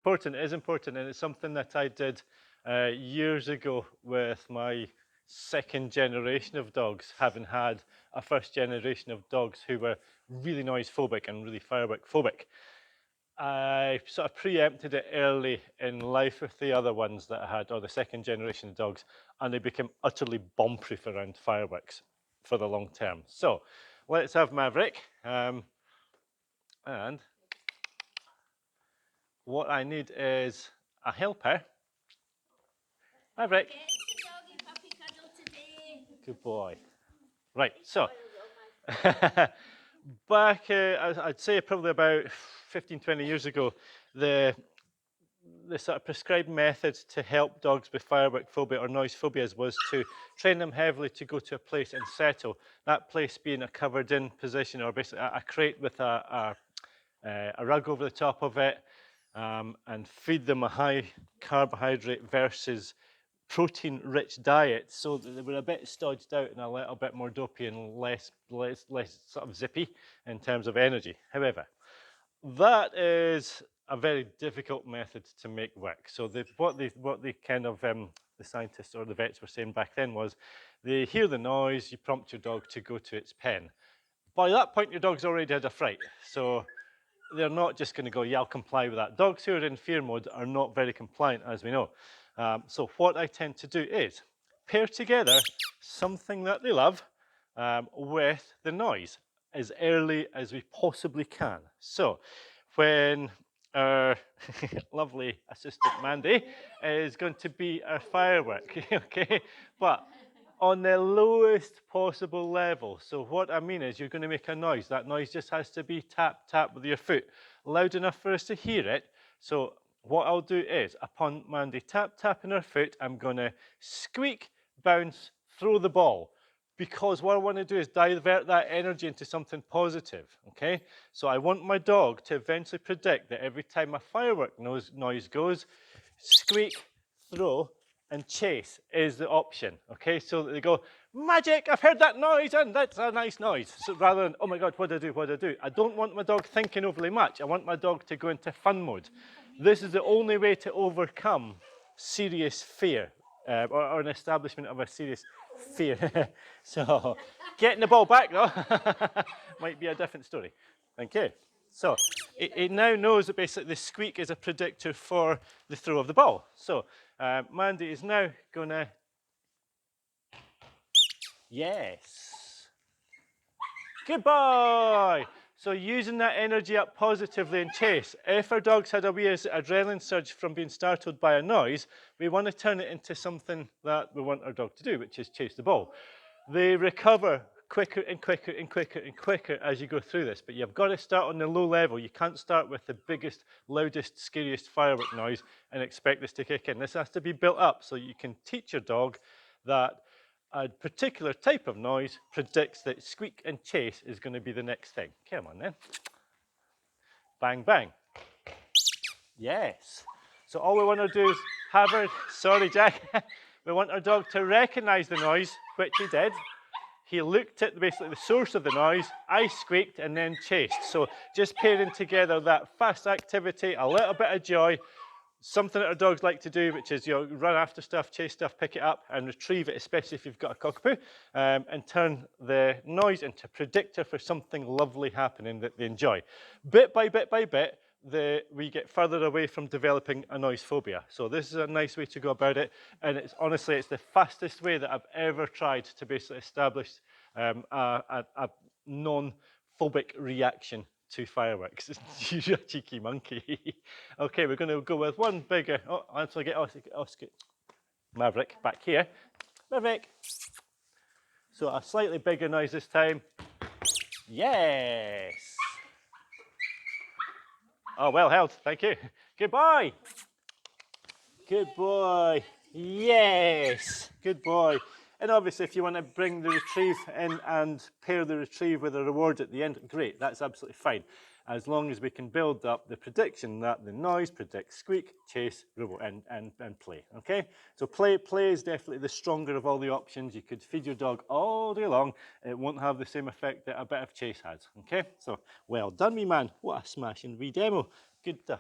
important. It is important, and it's something that I did years ago with my second generation of dogs, having had a first generation of dogs who were really noise phobic and really firework phobic. I sort of preempted it early in life with the other ones that I had, or the second generation of dogs, and they became utterly bomb-proof around fireworks for the long term. So let's have Maverick. And what I need is a helper. Maverick. Good boy. Right, so back, I'd say probably about 15, 20 years ago, the sort of prescribed method to help dogs with firework phobia or noise phobias was to train them heavily to go to a place and settle. That place being a covered in position, or basically a crate with a rug over the top of it, and feed them a high carbohydrate versus protein rich diet, so that they were a bit stodged out and a little bit more dopey and less sort of zippy in terms of energy. However, that is a very difficult method to make work. So what the kind of the scientists or the vets were saying back then was, they hear the noise, you prompt your dog to go to its pen. By that point, your dog's already had a fright, so they're not just going to go, yeah, I'll comply with that. Dogs who are in fear mode are not very compliant, as we know. So what I tend to do is pair together something that they love with the noise as early as we possibly can. So when our lovely assistant Mandy is going to be our firework, okay, but on the lowest possible level. So what I mean is, you're going to make a noise. That noise just has to be tap, tap with your foot, loud enough for us to hear it. So what I'll do is, upon Mandy tapping her foot, I'm going to squeak, bounce, throw the ball. Because what I want to do is divert that energy into something positive, okay? So I want my dog to eventually predict that every time a firework noise goes, squeak, throw, and chase is the option, okay? So they go, magic, I've heard that noise, and that's a nice noise. So rather than, oh my God, what do I do, what do I do? I don't want my dog thinking overly much. I want my dog to go into fun mode. This is the only way to overcome serious fear, or an establishment of a serious fear. So getting the ball back, though, might be a different story. Okay. So it now knows that basically the squeak is a predictor for the throw of the ball. So Mandy is now going to, yes. Good boy. So using that energy up positively in chase. If our dog's had a wee adrenaline surge from being startled by a noise, we want to turn it into something that we want our dog to do, which is chase the ball. They recover quicker and quicker and quicker and quicker as you go through this, but you've got to start on the low level. You can't start with the biggest, loudest, scariest firework noise and expect this to kick in. This has to be built up so you can teach your dog that a particular type of noise predicts that squeak and chase is going to be the next thing. Come on then. Bang, bang. Yes. So all we want to do is have our, sorry Jack, we want our dog to recognize the noise, which he did. He looked at basically the source of the noise, I squeaked and then chased. So just pairing together that fast activity, a little bit of joy, something that our dogs like to do, which is, you know, run after stuff, chase stuff, pick it up and retrieve it, especially if you've got a cockapoo, and turn the noise into a predictor for something lovely happening that they enjoy. Bit by bit by bit, we get further away from developing a noise phobia. So this is a nice way to go about it, and it's honestly, it's the fastest way that I've ever tried to basically establish a non-phobic reaction to fireworks. You're a cheeky monkey. Okay, we're going to go with one bigger. Oh, actually get Oscar, Maverick back here. Maverick. So a slightly bigger noise this time. Yes. Oh, well held. Thank you. Good boy. Good boy. Yes. Good boy. And obviously, if you want to bring the retrieve in and pair the retrieve with a reward at the end, great, that's absolutely fine. As long as we can build up the prediction that the noise predicts squeak, chase, reward, and play, okay? So play is definitely the stronger of all the options. You could feed your dog all day long. It won't have the same effect that a bit of chase has, okay? So, well done, me man. What a smashing wee demo. Good boy.